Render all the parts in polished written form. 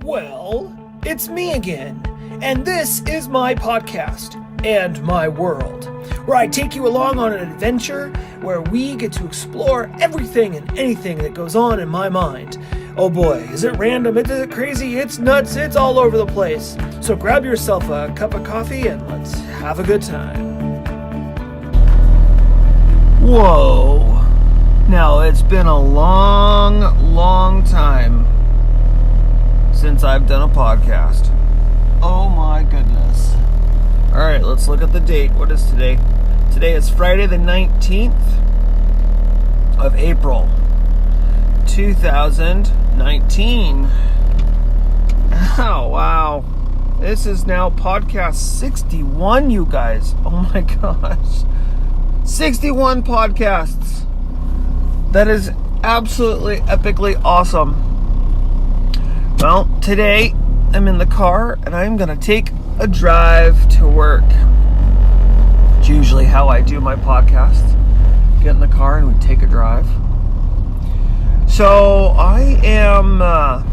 Well, it's me again, and this is my podcast and my world, where I take you along on an adventure where we get to explore everything and anything that goes on in my mind. Oh boy, is it random, is it crazy, it's nuts, it's all over the place. So grab yourself a cup of coffee and let's have a good time. Whoa. Now, it's been a long time since I've done a podcast. Oh my goodness. Alright, let's look at the date. What is today? Today is Friday the 19th of April, 2019. Oh, wow. This is now podcast 61, you guys. Oh my gosh. 61 podcasts. That is absolutely epically awesome. Well, today I'm in the car and I'm going to take a drive to work. It's usually how I do my podcasts. Get in the car and we take a drive. So I am I'm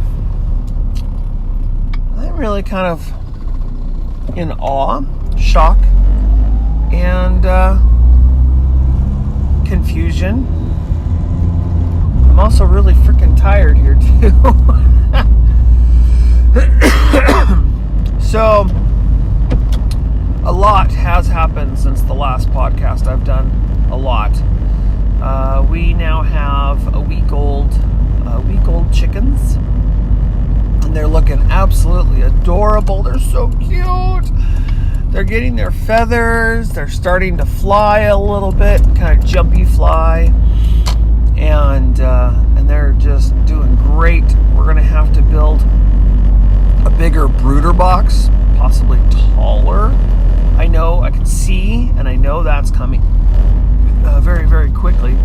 really kind of in awe, shock, and confusion. I'm also really freaking tired here too. So, a lot has happened since the last podcast I've done. A lot. We now have a week old chickens, and they're looking absolutely adorable. They're so cute. They're getting their feathers. They're starting to fly a little bit, kind of jumpy fly, and they're just doing great. We're gonna have to build a bigger brooder box, possibly taller. I know, I can see, and I know that's coming very, very quickly.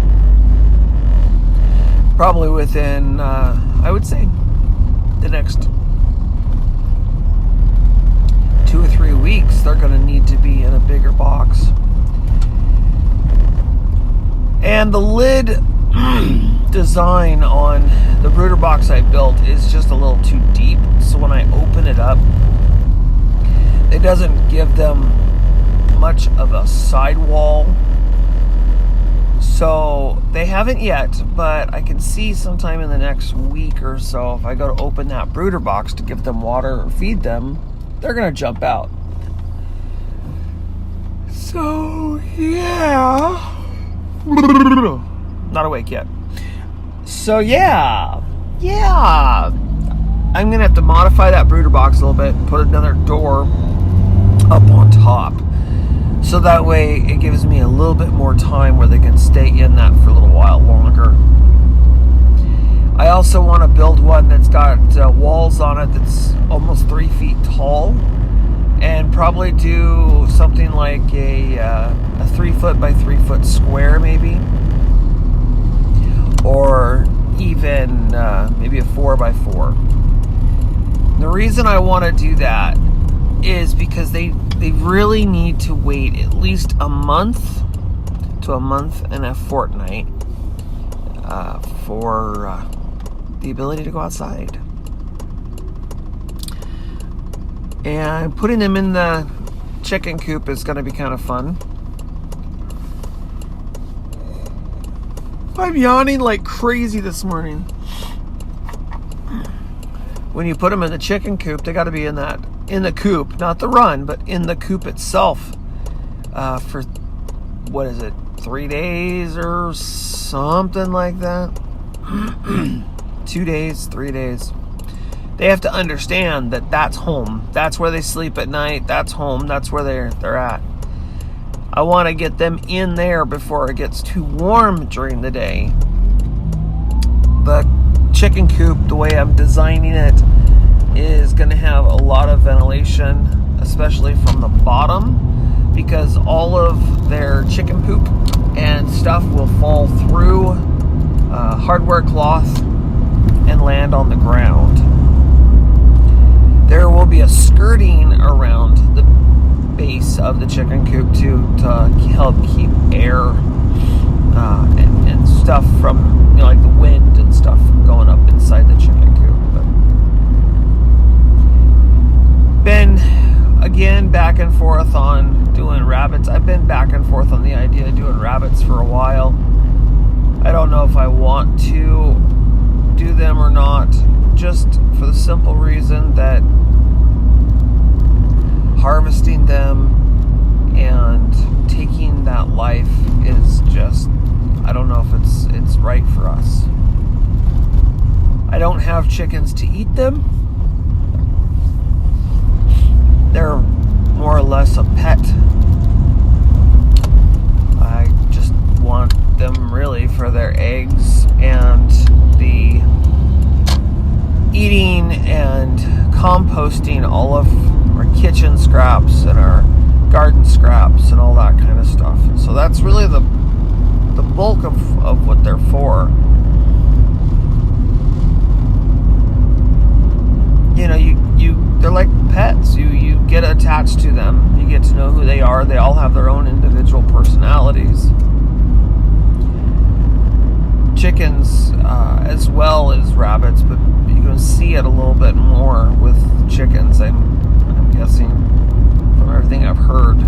Probably within, I would say, the next 2 or 3 weeks, they're going to need to be in a bigger box. And the lid design on the brooder box I built is just a little too deep, so when I open it up, it doesn't give them much of a sidewall. So they haven't yet, but I can see sometime in the next week or so, if I go to open that brooder box to give them water or feed them, they're gonna jump out. So yeah, not awake yet. So yeah, I'm gonna have to modify that brooder box a little bit, put another door up on top, so that way it gives me a little bit more time where they can stay in that for a little while longer. I also want to build one that's got walls on it that's almost 3 feet tall, and probably do something like a 3 foot by 3 foot square maybe, or even maybe a 4 by 4. The reason I want to do that is because they really need to wait at least a month to a month and a fortnight for the ability to go outside. And putting them in the chicken coop is going to be kind of fun. I'm yawning like crazy this morning. When you put them in the chicken coop, they got to be in the coop, not the run, but in the coop itself, for, 3 days or something like that. 2 days, 3 days. They have to understand that that's home. That's where they sleep at night. That's home. That's where they're at. I want to get them in there before it gets too warm during the day. The chicken coop, the way I'm designing it, is going to have a lot of ventilation, especially from the bottom, because all of their chicken poop and stuff will fall through hardware cloth and land on the ground. There will be a skirting around the base of the chicken coop to help keep air and stuff from, like the wind and stuff from going up inside the chicken coop. But forth on doing rabbits. I've been back and forth on the idea of doing rabbits for a while. I don't know if I want to do them or not, just for the simple reason that harvesting them and taking that life is just, I don't know if it's right for us. I don't have chickens to eat them. They're more or less a pet. I just want them really for their eggs and the eating and composting all of our kitchen scraps and our garden scraps and all that kind of stuff. And so that's really the bulk of what they're for. You know, they're like pets. You get attached to them. You get to know who they are. They all have their own individual personalities. Chickens, as well as rabbits, but you can see it a little bit more with chickens. I'm guessing from everything I've heard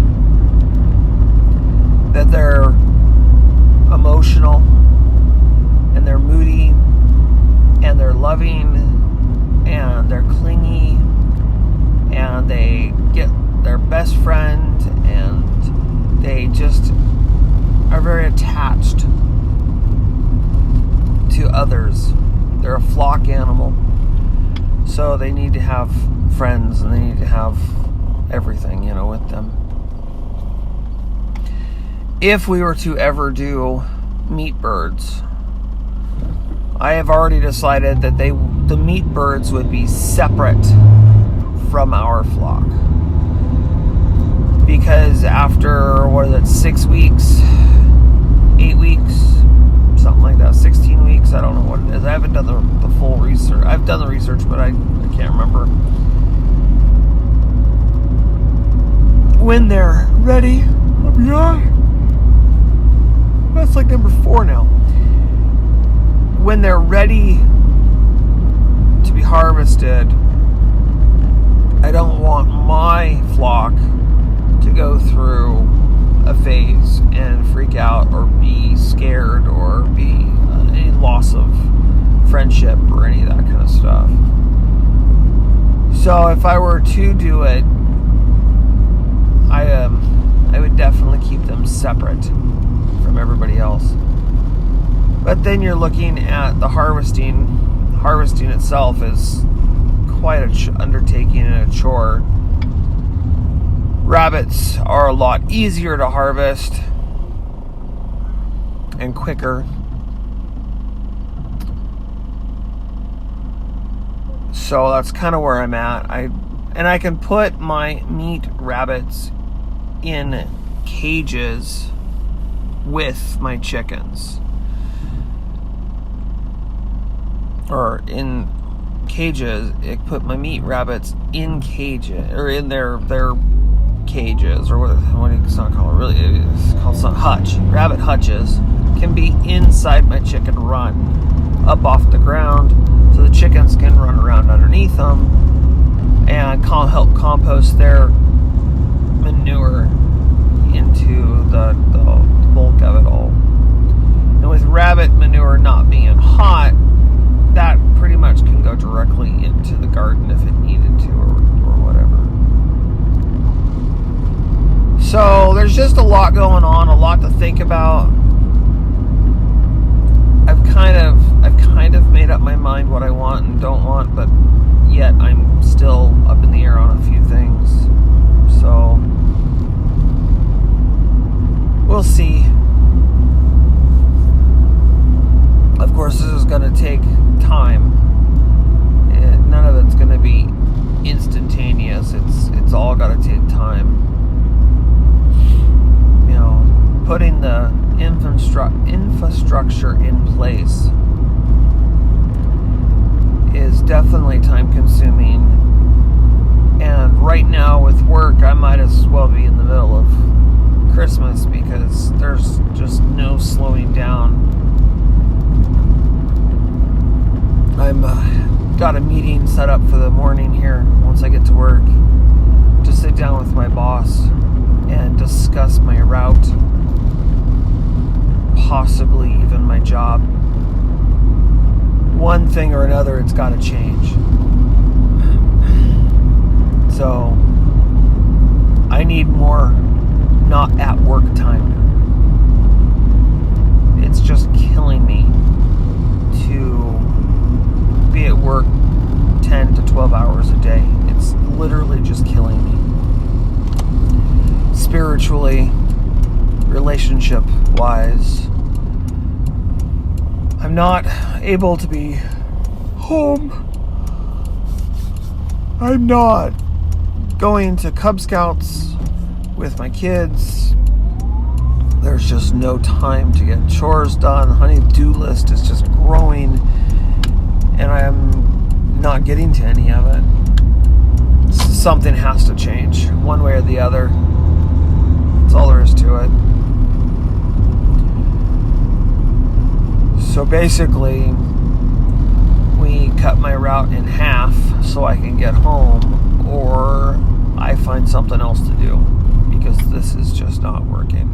that they're emotional and they're moody and they're loving and they're clingy and they get their best friend and they just are very attached to others. They're a flock animal, so they need to have friends and they need to have everything, with them. If we were to ever do meat birds, I have already decided that the meat birds would be separate from our flock, because after 6 weeks, 8 weeks, something like that, 16 weeks, I don't know what it is. I haven't done the full research. I've done the research, but I can't remember. When they're ready, that's like number 4 now. When they're ready to be harvested, I don't want my flock to go through a phase and freak out or be scared or be any loss of friendship or any of that kind of stuff. So if I were to do it, I would definitely keep them separate from everybody else. But then you're looking at the harvesting. Harvesting itself is quite an undertaking and a chore. Rabbits are a lot easier to harvest and quicker. So that's kind of where I'm at. I can put my meat rabbits in cages with my chickens. Or in cages. I put my meat rabbits in cages, or in their cages, or what it's not called, really, it's called some hutch. Rabbit hutches can be inside my chicken run, up off the ground, so the chickens can run around underneath them and help compost their manure into the bulk of it all. And with rabbit manure not being hot, that pretty much can go directly into the garden if it needed to, or whatever. So there's just a lot going on, a lot to think about. I've kind of made up my mind what I want and don't want, but yet I'm still up in the air on a few things. So we'll see. Of course, this is going to take time. And none of it's going to be instantaneous. It's all got to take time. Putting the infrastructure in place is definitely time consuming. And right now with work, I might as well be in the middle of Christmas because there's just no slowing down. I'm got a meeting set up for the morning here once I get to work to sit down with my boss and discuss my route, possibly even my job. One thing or another, it's got to change. So I need more not at work time. It's just killing me to be at work 10 to 12 hours a day. It's literally just killing me. Spiritually, relationship-wise, I'm not able to be home. I'm not going to Cub Scouts with my kids. There's just no time to get chores done. The honey-do list is just growing, and I'm not getting to any of it. Something has to change, one way or the other. That's all there is to it. So basically, we cut my route in half so I can get home, or I find something else to do, because this is just not working.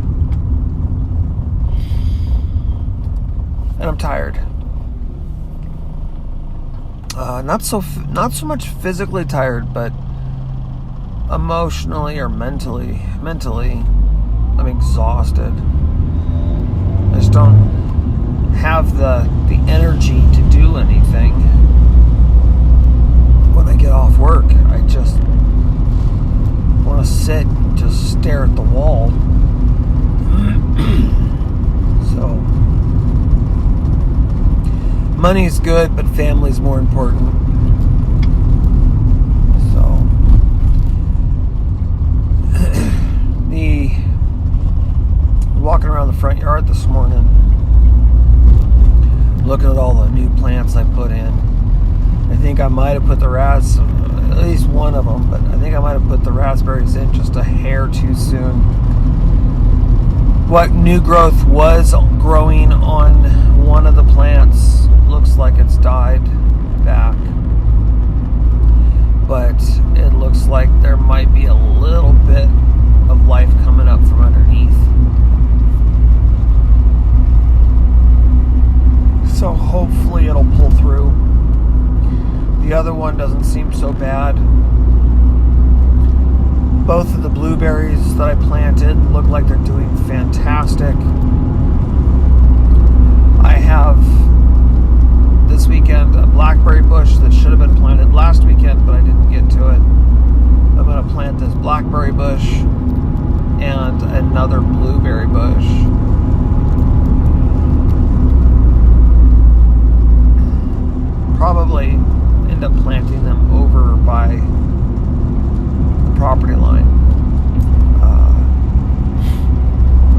And I'm tired. Not so much physically tired, but emotionally or mentally, I'm exhausted. I just don't have the energy to do anything when I get off work. I just want to sit and just stare at the wall. So money's good, but family's more important. So walking around the front yard this morning, looking at all the new plants I put in. I think I might have put the at least one of them, but I think I might have put the raspberries in just a hair too soon. What new growth was growing on one of the plants looks like it's died back, but it looks like there might be a little bit of life coming up from underneath. So hopefully it'll pull through. The other one doesn't seem so bad. Both of the blueberries that I planted look like they're doing fantastic. I have this weekend a blackberry bush that should have been planted last weekend, but I didn't get to it. I'm going to plant this blackberry bush and another blueberry bush. Probably end up planting them over by the property line,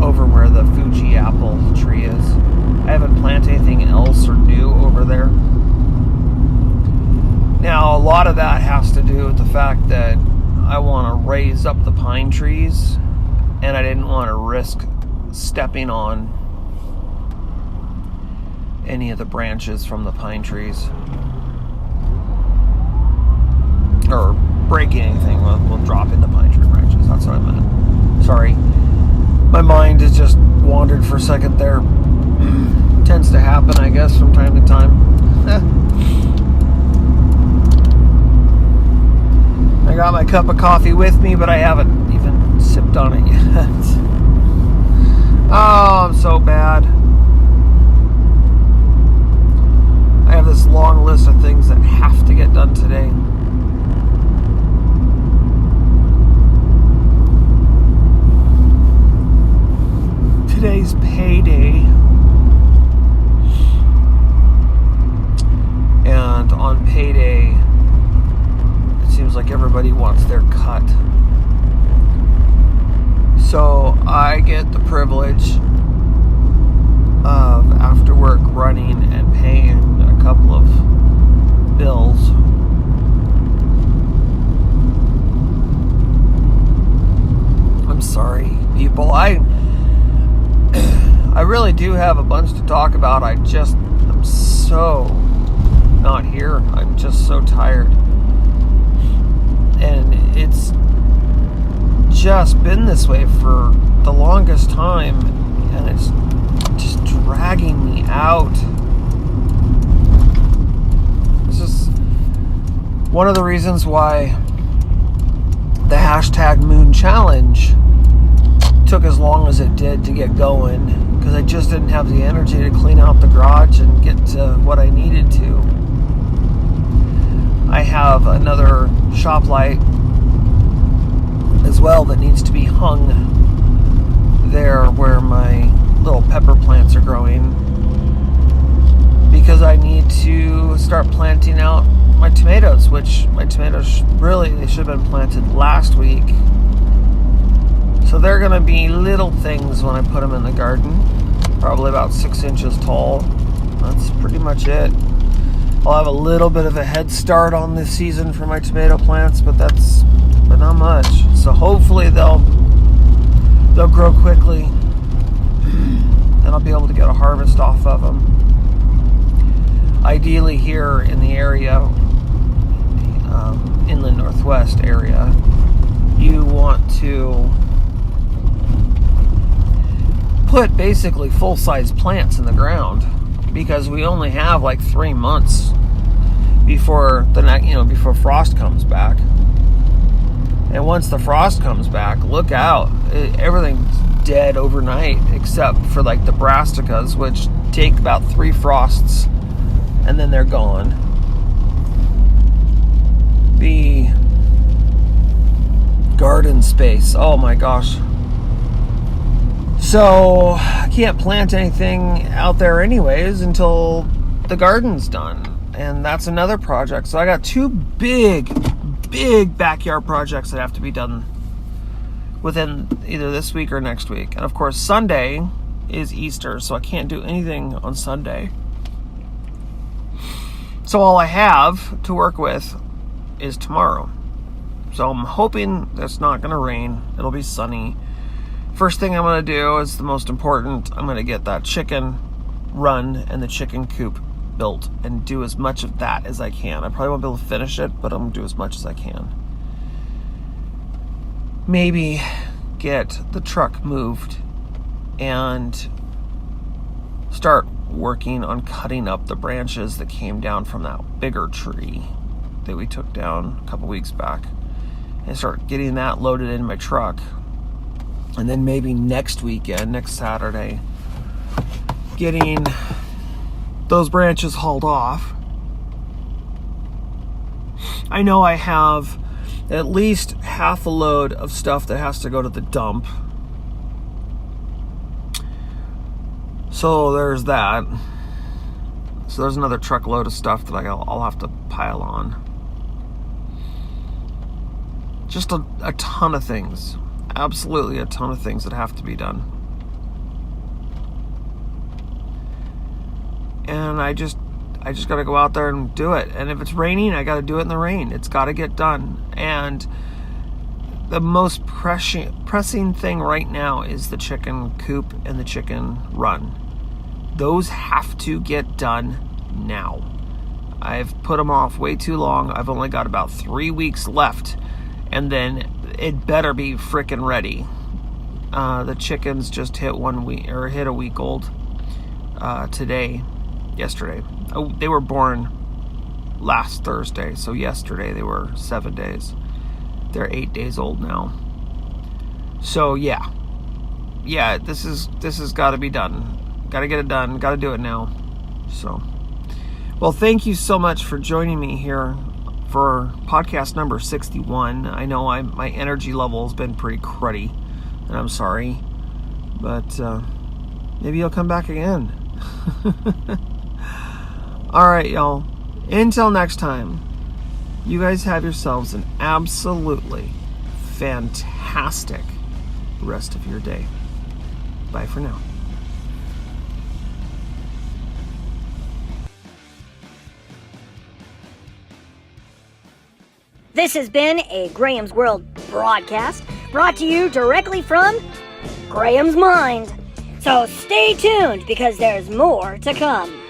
over where the Fuji apple tree is. I haven't planted anything else or new over there. Now, a lot of that has to do with the fact that I want to raise up the pine trees, and I didn't want to risk stepping on any of the branches from the pine trees, or breaking anything. We'll drop in the pine tree branches. That's what I meant. Sorry, my mind has just wandered for a second there. Tends to happen, I guess, from time to time. I got my cup of coffee with me, but I haven't even sipped on it yet. Oh, I'm so bad. I have this long list of things that have to get done today. Today's payday, and on payday it seems like everybody wants their cut, so I get the privilege of after work running and paying a couple of bills. I'm sorry, people. I really do have a bunch to talk about. I'm so not here. I'm just so tired. And it's just been this way for the longest time, and it's just dragging me out. This is one of the reasons why the #Moon Challenge took as long as it did to get going, because I just didn't have the energy to clean out the garage and get to what I needed to. I have another shop light as well that needs to be hung there where my little pepper plants are growing, because I need to start planting out my tomatoes, which my tomatoes they should have been planted last week. So they're going to be little things when I put them in the garden, probably about 6 inches tall. That's pretty much it. I'll have a little bit of a head start on this season for my tomato plants, but not much. So hopefully they'll grow quickly, and I'll be able to get a harvest off of them. Ideally here in the area, inland northwest area, you want to put basically full-size plants in the ground, because we only have like 3 months before before frost comes back. And once the frost comes back, look out. Everything's dead overnight, except for like the brassicas, which take about 3 frosts and then they're gone. The garden space, oh my gosh. So I can't plant anything out there anyways until the garden's done. And that's another project. So I got 2 big backyard projects that have to be done within either this week or next week. And of course, Sunday is Easter, so I can't do anything on Sunday. So all I have to work with is tomorrow. So I'm hoping it's not going to rain. It'll be sunny. First thing I'm going to do is the most important. I'm going to get that chicken run and the chicken coop built and do as much of that as I can. I probably won't be able to finish it, but I'm going to do as much as I can. Maybe get the truck moved and start working on cutting up the branches that came down from that bigger tree that we took down a couple weeks back, and start getting that loaded in my truck. And then maybe next Saturday, getting those branches hauled off. I know I have at least half a load of stuff that has to go to the dump. So there's that. So there's another truckload of stuff that I'll have to pile on. Just a ton of things. Absolutely a ton of things that have to be done. And I just got to go out there and do it. And if it's raining, I got to do it in the rain. It's got to get done. And the most pressing thing right now is the chicken coop and the chicken run. Those have to get done now. I've put them off way too long. I've only got about 3 weeks left, and then it better be frickin' ready. The chickens just hit a week old yesterday. Oh, they were born last Thursday, so yesterday they were 7 days. They're 8 days old now. So yeah, this has got to be done. Got to get it done. Got to do it now. So, well, thank you so much for joining me here for podcast number 61. I know my energy level has been pretty cruddy, and I'm sorry, but maybe you'll come back again. All right, y'all. Until next time, you guys have yourselves an absolutely fantastic rest of your day. Bye for now. This has been a Graham's World broadcast brought to you directly from Graham's mind. So stay tuned because there's more to come.